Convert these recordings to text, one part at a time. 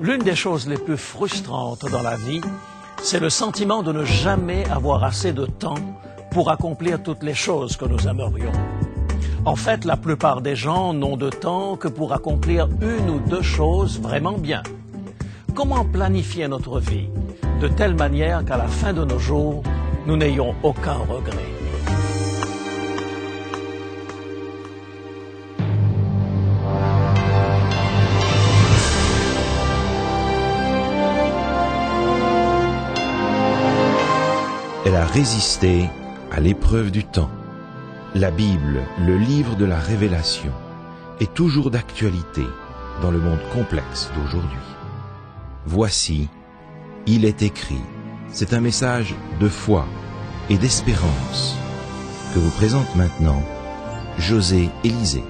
L'une des choses les plus frustrantes dans la vie, c'est le sentiment de ne jamais avoir assez de temps pour accomplir toutes les choses que nous aimerions. En fait, la plupart des gens n'ont de temps que pour accomplir une ou deux choses vraiment bien. Comment planifier notre vie de telle manière qu'à la fin de nos jours, nous n'ayons aucun regret? Elle a résisté à l'épreuve du temps. La Bible, le livre de la révélation, est toujours d'actualité dans le monde complexe d'aujourd'hui. Voici, il est écrit. C'est un message de foi et d'espérance que vous présente maintenant José Élysée.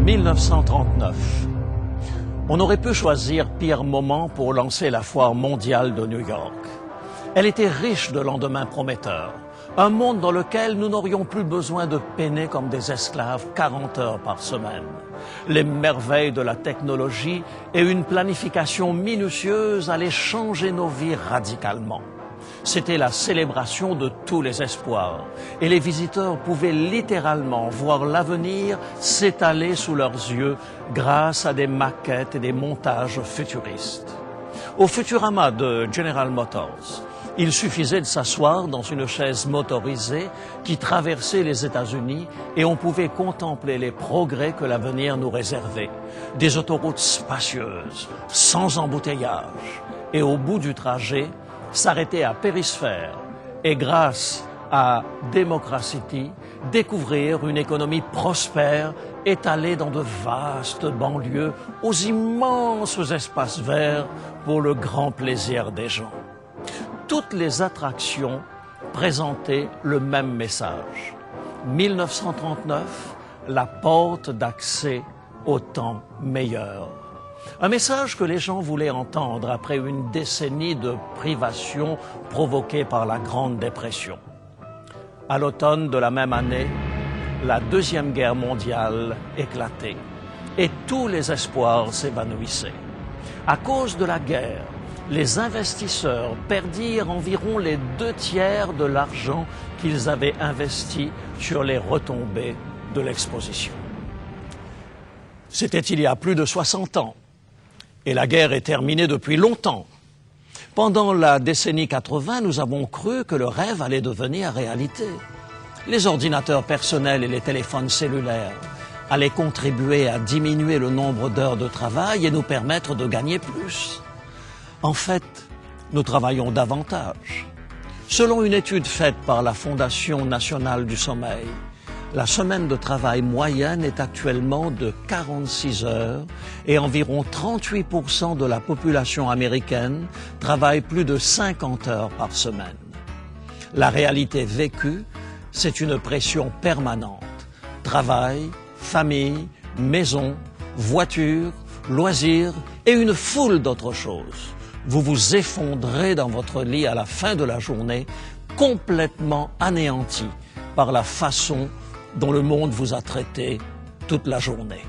« 1939. On aurait pu choisir pire moment pour lancer la foire mondiale de New York. Elle était riche de lendemains prometteurs. Un monde dans lequel nous n'aurions plus besoin de peiner comme des esclaves 40 heures par semaine. Les merveilles de la technologie et une planification minutieuse allaient changer nos vies radicalement. C'était la célébration de tous les espoirs et les visiteurs pouvaient littéralement voir l'avenir s'étaler sous leurs yeux grâce à des maquettes et des montages futuristes. Au Futurama de General Motors, il suffisait de s'asseoir dans une chaise motorisée qui traversait les États-Unis et on pouvait contempler les progrès que l'avenir nous réservait. Des autoroutes spacieuses, sans embouteillage, et au bout du trajet, s'arrêter à Périsphère et grâce à Democracy, découvrir une économie prospère étalée dans de vastes banlieues aux immenses espaces verts pour le grand plaisir des gens. Toutes les attractions présentaient le même message. 1939, la porte d'accès au temps meilleur. Un message que les gens voulaient entendre après une décennie de privation provoquée par la Grande Dépression. À l'automne de la même année, la Deuxième Guerre mondiale éclatait et tous les espoirs s'évanouissaient. À cause de la guerre, les investisseurs perdirent environ les 2/3 de l'argent qu'ils avaient investi sur les retombées de l'exposition. C'était il y a plus de 60 ans. Et la guerre est terminée depuis longtemps. Pendant la décennie 80, nous avons cru que le rêve allait devenir réalité. Les ordinateurs personnels et les téléphones cellulaires allaient contribuer à diminuer le nombre d'heures de travail et nous permettre de gagner plus. En fait, nous travaillons davantage. Selon une étude faite par la Fondation nationale du sommeil, la semaine de travail moyenne est actuellement de 46 heures et environ 38% de la population américaine travaille plus de 50 heures par semaine. La réalité vécue, c'est une pression permanente. Travail, famille, maison, voiture, loisirs et une foule d'autres choses. Vous vous effondrez dans votre lit à la fin de la journée, complètement anéanti par la façon dont le monde vous a traité toute la journée.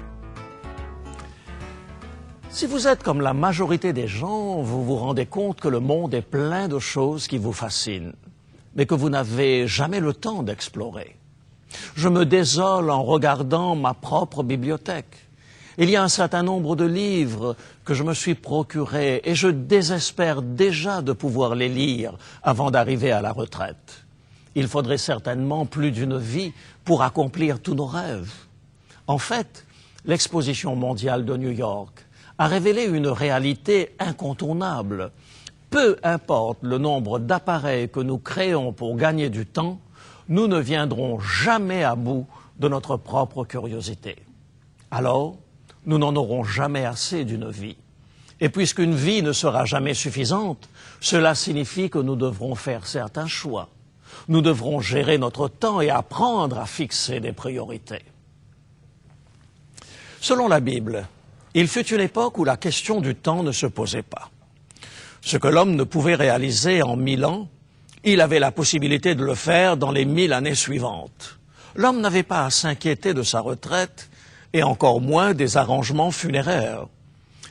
Si vous êtes comme la majorité des gens, vous vous rendez compte que le monde est plein de choses qui vous fascinent, mais que vous n'avez jamais le temps d'explorer. Je me désole en regardant ma propre bibliothèque. Il y a un certain nombre de livres que je me suis procurés et je désespère déjà de pouvoir les lire avant d'arriver à la retraite. Il faudrait certainement plus d'une vie pour accomplir tous nos rêves. En fait, l'exposition mondiale de New York a révélé une réalité incontournable. Peu importe le nombre d'appareils que nous créons pour gagner du temps, nous ne viendrons jamais à bout de notre propre curiosité. Alors, nous n'en aurons jamais assez d'une vie. Et puisqu'une vie ne sera jamais suffisante, cela signifie que nous devrons faire certains choix. Nous devrons gérer notre temps et apprendre à fixer des priorités. Selon la Bible, il fut une époque où la question du temps ne se posait pas. Ce que l'homme ne pouvait réaliser en 1000 ans, Il avait la possibilité de le faire dans les 1000 années suivantes. L'homme n'avait pas à s'inquiéter de sa retraite et encore moins des arrangements funéraires.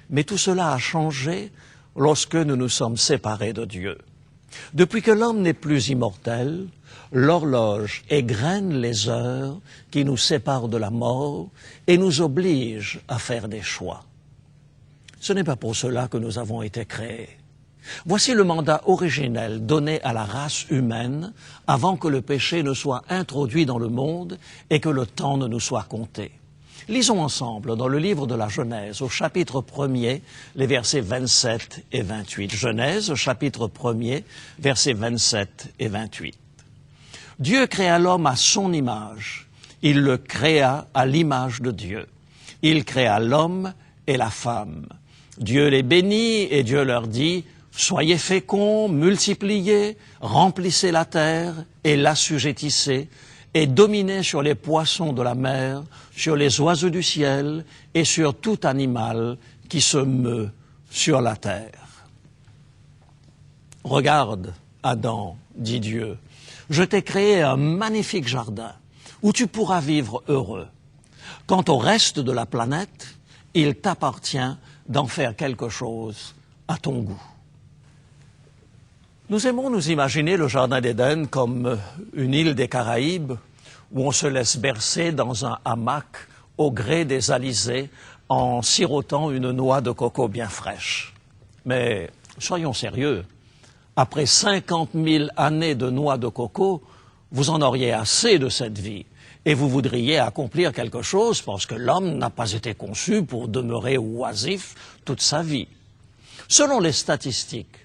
Mais tout cela a changé lorsque nous nous sommes séparés de Dieu. Depuis que l'homme n'est plus immortel, l'horloge égrène les heures qui nous séparent de la mort et nous oblige à faire des choix. Ce n'est pas pour cela que nous avons été créés. Voici le mandat originel donné à la race humaine avant que le péché ne soit introduit dans le monde et que le temps ne nous soit compté. Lisons ensemble dans le livre de la Genèse, au chapitre 1er, les versets 27 et 28. Genèse, chapitre 1er, versets 27 et 28. Dieu créa l'homme à son image. Il le créa à l'image de Dieu. Il créa l'homme et la femme. Dieu les bénit et Dieu leur dit: soyez féconds, multipliez, remplissez la terre et l'assujettissez, et dominez sur les poissons de la mer, sur les oiseaux du ciel et sur tout animal qui se meut sur la terre. Regarde, Adam, dit Dieu, je t'ai créé un magnifique jardin où tu pourras vivre heureux. Quant au reste de la planète, il t'appartient d'en faire quelque chose à ton goût. Nous aimons nous imaginer le Jardin d'Éden comme une île des Caraïbes où on se laisse bercer dans un hamac au gré des alizés en sirotant une noix de coco bien fraîche. Mais soyons sérieux, après 50 000 années de noix de coco, vous en auriez assez de cette vie et vous voudriez accomplir quelque chose parce que l'homme n'a pas été conçu pour demeurer oisif toute sa vie. Selon les statistiques,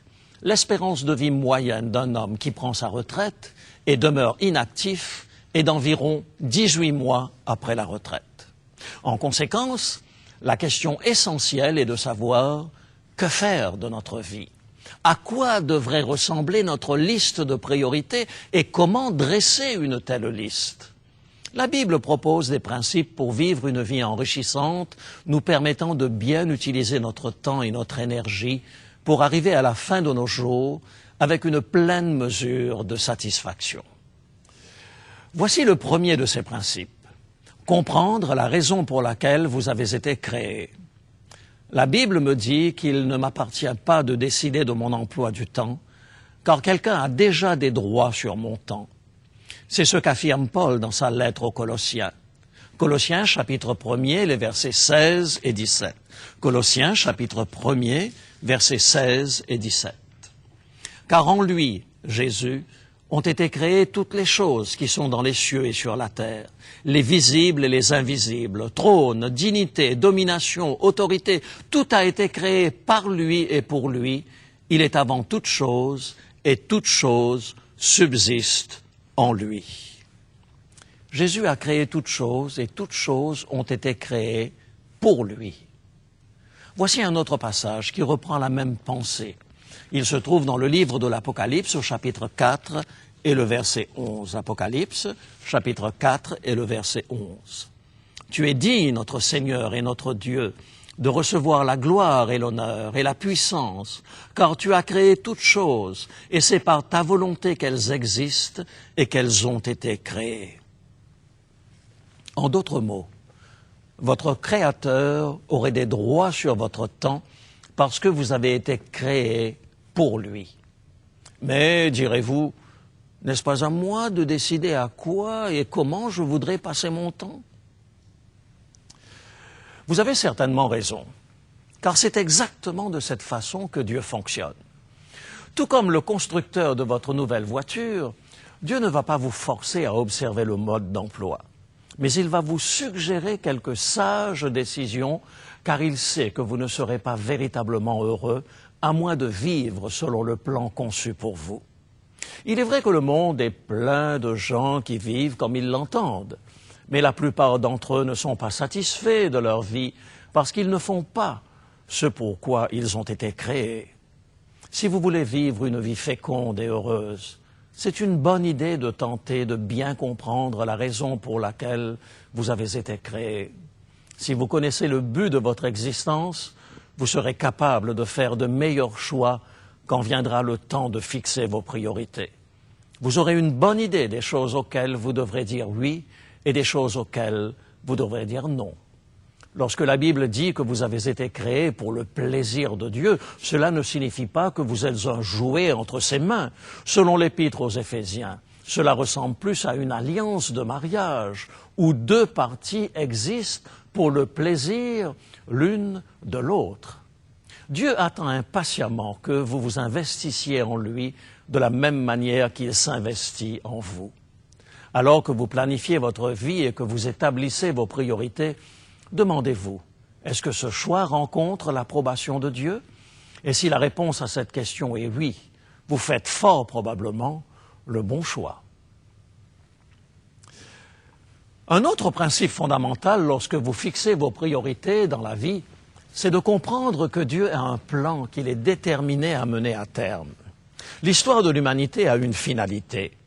l'espérance de vie moyenne d'un homme qui prend sa retraite et demeure inactif est d'environ 18 mois après la retraite. En conséquence, la question essentielle est de savoir que faire de notre vie. À quoi devrait ressembler notre liste de priorités et comment dresser une telle liste? La Bible propose des principes pour vivre une vie enrichissante, nous permettant de bien utiliser notre temps et notre énergie pour arriver à la fin de nos jours avec une pleine mesure de satisfaction. Voici le premier de ces principes. Comprendre la raison pour laquelle vous avez été créés. La Bible me dit qu'il ne m'appartient pas de décider de mon emploi du temps, car quelqu'un a déjà des droits sur mon temps. C'est ce qu'affirme Paul dans sa lettre aux Colossiens. Colossiens, chapitre 1er, les versets 16 et 17. Colossiens, chapitre 1er, versets 16 et 17. Car en lui, Jésus, ont été créées toutes les choses qui sont dans les cieux et sur la terre, les visibles et les invisibles, trône, dignité, domination, autorité, tout a été créé par lui et pour lui. Il est avant toute chose et toute chose subsiste en lui. Jésus a créé toutes choses et toutes choses ont été créées pour lui. Voici un autre passage qui reprend la même pensée. Il se trouve dans le livre de l'Apocalypse au chapitre 4 et le verset 11. Apocalypse, chapitre 4 et le verset 11. Tu es digne, notre Seigneur et notre Dieu, de recevoir la gloire et l'honneur et la puissance, car tu as créé toutes choses, et c'est par ta volonté qu'elles existent et qu'elles ont été créées. En d'autres mots, votre Créateur aurait des droits sur votre temps parce que vous avez été créés pour lui. Mais, direz-vous, n'est-ce pas à moi de décider à quoi et comment je voudrais passer mon temps? Vous avez certainement raison, car c'est exactement de cette façon que Dieu fonctionne. Tout comme le constructeur de votre nouvelle voiture, Dieu ne va pas vous forcer à observer le mode d'emploi, mais il va vous suggérer quelques sages décisions, car il sait que vous ne serez pas véritablement heureux à moins de vivre selon le plan conçu pour vous. Il est vrai que le monde est plein de gens qui vivent comme ils l'entendent, mais la plupart d'entre eux ne sont pas satisfaits de leur vie parce qu'ils ne font pas ce pour quoi ils ont été créés. Si vous voulez vivre une vie féconde et heureuse, c'est une bonne idée de tenter de bien comprendre la raison pour laquelle vous avez été créés. Si vous connaissez le but de votre existence, vous serez capable de faire de meilleurs choix quand viendra le temps de fixer vos priorités. Vous aurez une bonne idée des choses auxquelles vous devrez dire oui et des choses auxquelles vous devrez dire non. Lorsque la Bible dit que vous avez été créés pour le plaisir de Dieu, cela ne signifie pas que vous êtes un jouet entre ses mains. Selon l'Épître aux Éphésiens, cela ressemble plus à une alliance de mariage où deux parties existent pour le plaisir l'une de l'autre. Dieu attend impatiemment que vous vous investissiez en lui de la même manière qu'il s'investit en vous. Alors que vous planifiez votre vie et que vous établissez vos priorités, demandez-vous, est-ce que ce choix rencontre l'approbation de Dieu? Et si la réponse à cette question est oui, vous faites fort probablement le bon choix. Un autre principe fondamental lorsque vous fixez vos priorités dans la vie, c'est de comprendre que Dieu a un plan qu'il est déterminé à mener à terme. L'histoire de l'humanité a une finalité.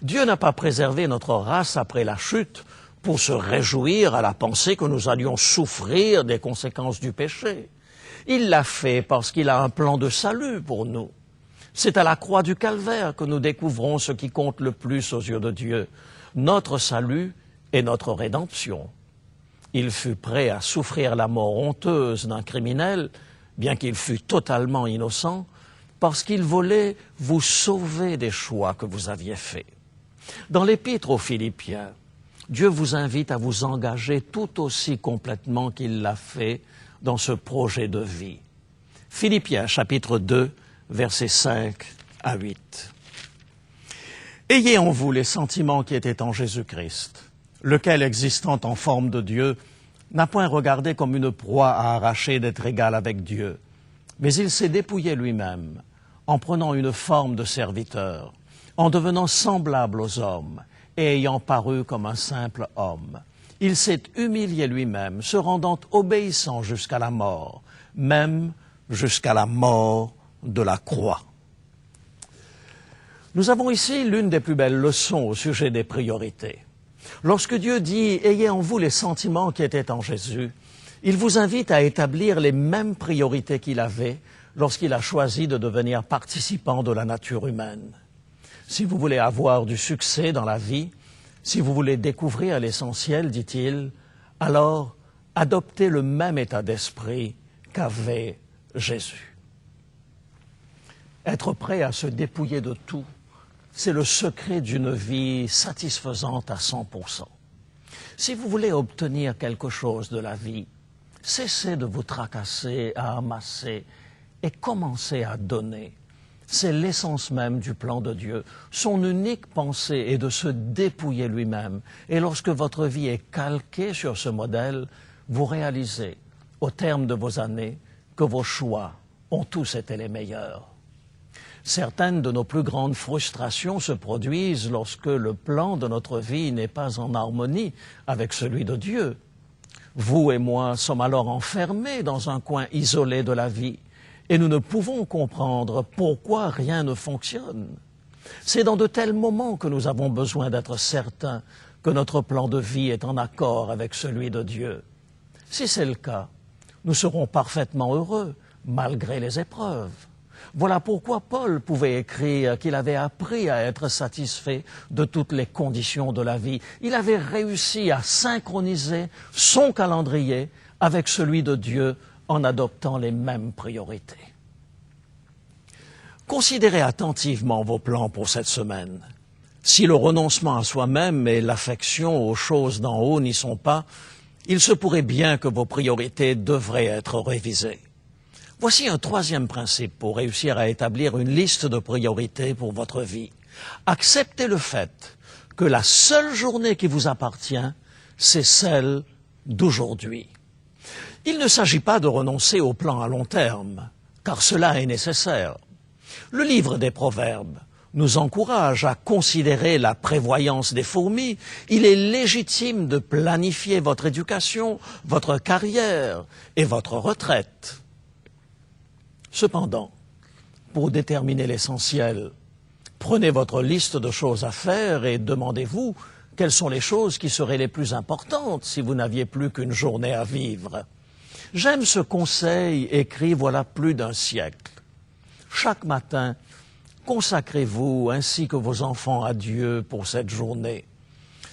Dieu n'a pas préservé notre race après la chute pour se réjouir à la pensée que nous allions souffrir des conséquences du péché. Il l'a fait parce qu'il a un plan de salut pour nous. C'est à la croix du Calvaire que nous découvrons ce qui compte le plus aux yeux de Dieu, notre salut et notre rédemption. Il fut prêt à souffrir la mort honteuse d'un criminel, bien qu'il fût totalement innocent, parce qu'il voulait vous sauver des choix que vous aviez faits. Dans l'Épître aux Philippiens, Dieu vous invite à vous engager tout aussi complètement qu'il l'a fait dans ce projet de vie. Philippiens chapitre 2, versets 5 à 8. Ayez en vous les sentiments qui étaient en Jésus-Christ, lequel, existant en forme de Dieu, n'a point regardé comme une proie à arracher d'être égal avec Dieu, mais il s'est dépouillé lui-même, en prenant une forme de serviteur, en devenant semblable aux hommes, et ayant paru comme un simple homme. Il s'est humilié lui-même, se rendant obéissant jusqu'à la mort, même jusqu'à la mort de la croix. Nous avons ici l'une des plus belles leçons au sujet des priorités. Lorsque Dieu dit « Ayez en vous les sentiments qui étaient en Jésus », il vous invite à établir les mêmes priorités qu'il avait lorsqu'il a choisi de devenir participant de la nature humaine. Si vous voulez avoir du succès dans la vie, si vous voulez découvrir l'essentiel, dit-il, alors adoptez le même état d'esprit qu'avait Jésus. Être prêt à se dépouiller de tout, c'est le secret d'une vie satisfaisante à 100%. Si vous voulez obtenir quelque chose de la vie, cessez de vous tracasser à amasser et commencez à donner. C'est l'essence même du plan de Dieu. Son unique pensée est de se dépouiller lui-même. Et lorsque votre vie est calquée sur ce modèle, vous réalisez, au terme de vos années, que vos choix ont tous été les meilleurs. Certaines de nos plus grandes frustrations se produisent lorsque le plan de notre vie n'est pas en harmonie avec celui de Dieu. Vous et moi sommes alors enfermés dans un coin isolé de la vie. Et nous ne pouvons comprendre pourquoi rien ne fonctionne. C'est dans de tels moments que nous avons besoin d'être certains que notre plan de vie est en accord avec celui de Dieu. Si c'est le cas, nous serons parfaitement heureux, malgré les épreuves. Voilà pourquoi Paul pouvait écrire qu'il avait appris à être satisfait de toutes les conditions de la vie. Il avait réussi à synchroniser son calendrier avec celui de Dieu en adoptant les mêmes priorités. Considérez attentivement vos plans pour cette semaine. Si le renoncement à soi-même et l'affection aux choses d'en haut n'y sont pas, il se pourrait bien que vos priorités devraient être révisées. Voici un troisième principe pour réussir à établir une liste de priorités pour votre vie. Acceptez le fait que la seule journée qui vous appartient, c'est celle d'aujourd'hui. Il ne s'agit pas de renoncer au plan à long terme, car cela est nécessaire. Le livre des Proverbes nous encourage à considérer la prévoyance des fourmis. Il est légitime de planifier votre éducation, votre carrière et votre retraite. Cependant, pour déterminer l'essentiel, prenez votre liste de choses à faire et demandez-vous quelles sont les choses qui seraient les plus importantes si vous n'aviez plus qu'une journée à vivre. J'aime ce conseil écrit voilà plus d'un siècle. Chaque matin, Consacrez-vous ainsi que vos enfants à Dieu pour cette journée.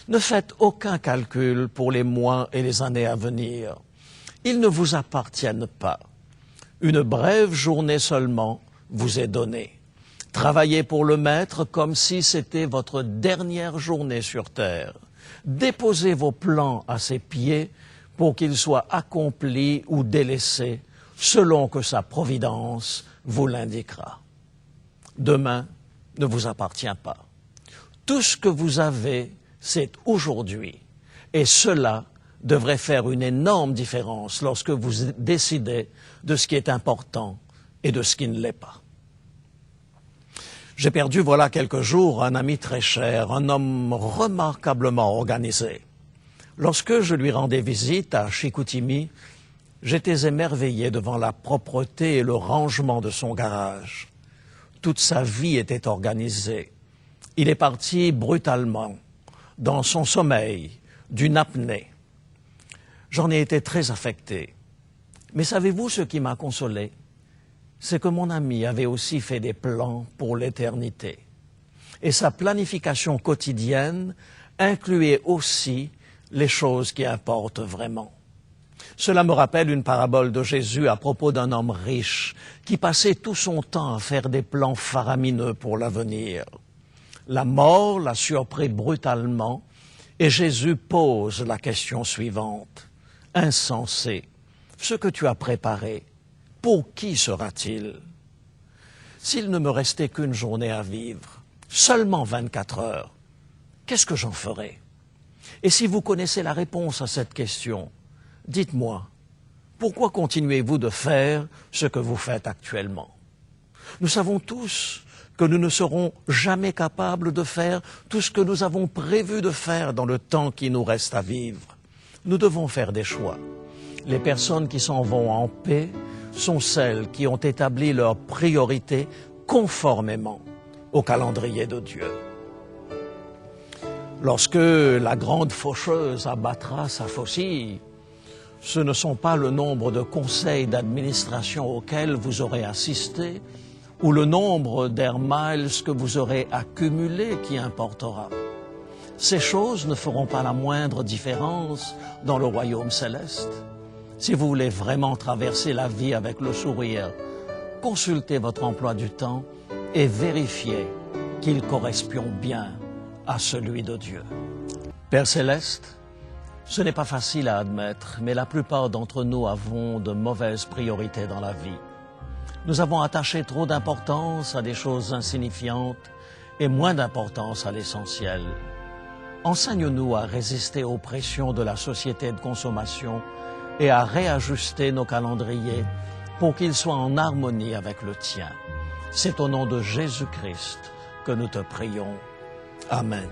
Ne faites aucun calcul pour les mois et les années à venir. Ils ne vous appartiennent pas. Une brève journée seulement vous est donnée. Travaillez pour le Maître comme si c'était votre dernière journée sur terre. Déposez vos plans à ses pieds pour qu'ils soient accomplis ou délaissés selon que sa providence vous l'indiquera. Demain ne vous appartient pas. Tout ce que vous avez, c'est aujourd'hui. Et cela devrait faire une énorme différence lorsque vous décidez de ce qui est important et de ce qui ne l'est pas. J'ai perdu voilà quelques jours un ami très cher, un homme remarquablement organisé. Lorsque je lui rendais visite à Chicoutimi, j'étais émerveillé devant la propreté et le rangement de son garage. Toute sa vie était organisée. Il est parti brutalement, dans son sommeil, d'une apnée. J'en ai été très affecté. Mais savez-vous ce qui m'a consolé? C'est que mon ami avait aussi fait des plans pour l'éternité. Et sa planification quotidienne incluait aussi les choses qui importent vraiment. Cela me rappelle une parabole de Jésus à propos d'un homme riche qui passait tout son temps à faire des plans faramineux pour l'avenir. La mort l'a surpris brutalement et Jésus pose la question suivante. Insensé, ce que tu as préparé, pour qui sera-t-il? S'il ne me restait qu'une journée à vivre, seulement 24 heures, qu'est-ce que j'en ferais? Et si vous connaissez la réponse à cette question, dites-moi, pourquoi continuez-vous de faire ce que vous faites actuellement? Nous savons tous que nous ne serons jamais capables de faire tout ce que nous avons prévu de faire dans le temps qui nous reste à vivre. Nous devons faire des choix. Les personnes qui s'en vont en paix sont celles qui ont établi leurs priorités conformément au calendrier de Dieu. Lorsque la grande faucheuse abattra sa faucille, ce ne sont pas le nombre de conseils d'administration auxquels vous aurez assisté ou le nombre d'air miles que vous aurez accumulés qui importera. Ces choses ne feront pas la moindre différence dans le royaume céleste. Si vous voulez vraiment traverser la vie avec le sourire, consultez votre emploi du temps et vérifiez qu'il correspond bien à celui de Dieu. Père Céleste, ce n'est pas facile à admettre, mais la plupart d'entre nous avons de mauvaises priorités dans la vie. Nous avons attaché trop d'importance à des choses insignifiantes et moins d'importance à l'essentiel. Enseigne-nous à résister aux pressions de la société de consommation et à réajuster nos calendriers pour qu'ils soient en harmonie avec le tien. C'est au nom de Jésus-Christ que nous te prions. Amen.